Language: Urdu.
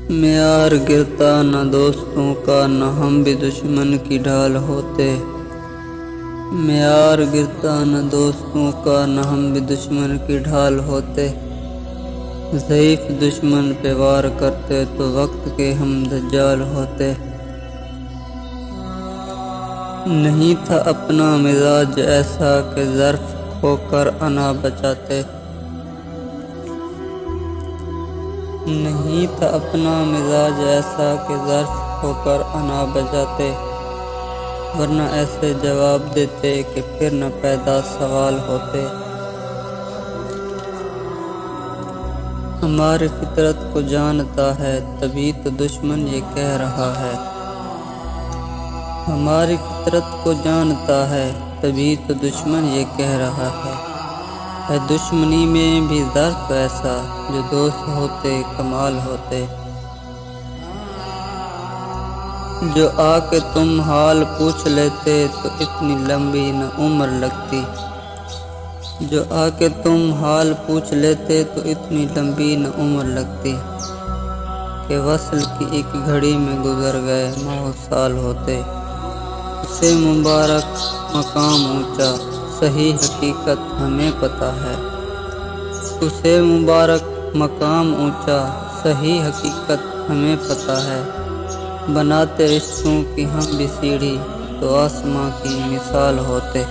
معیار گرتا نہ دوستوں کا، نہ ہم بھی دشمن کی ڈھال ہوتے۔ معیار گرتا نہ دوستوں کا، نہ ہم بھی دشمن کی ڈھال ہوتے۔ ضعیف دشمن پہ وار کرتے تو وقت کے ہم دجال ہوتے۔ نہیں تھا اپنا مزاج ایسا کہ ظرف کھو کر انا بچاتے۔ نہیں تھا اپنا مزاج ایسا کہ ظرف کھو کر انا بچاتے، ورنہ ایسے جواب دیتے کہ پھر نہ پیدا سوال ہوتے۔ ہماری فطرت کو جانتا ہے تبھی تو دشمن یہ کہہ رہا ہے۔ ہماری فطرت کو جانتا ہے تبھی تو دشمن یہ کہہ رہا ہے دشمنی میں بھی ظرف ایسا، جو دوست ہوتے کمال ہوتے۔ جو آ کے تم حال پوچھ لیتے تو اتنی لمبی نہ عمر لگتی۔ جو آ کے تم حال پوچھ لیتے تو اتنی لمبی نہ عمر لگتی، کہ وصل کی ایک گھڑی میں گزر گئے 9 سال ہوتے۔ اسے مبارک مقام اونچا، صحیح حقیقت ہمیں پتہ ہے۔ اسے مبارک مقام اونچا، صحیح حقیقت ہمیں پتہ ہے۔ بناتے رشتوں کی ہم بھی سیڑھی، تو آسماں کی مثال ہوتے۔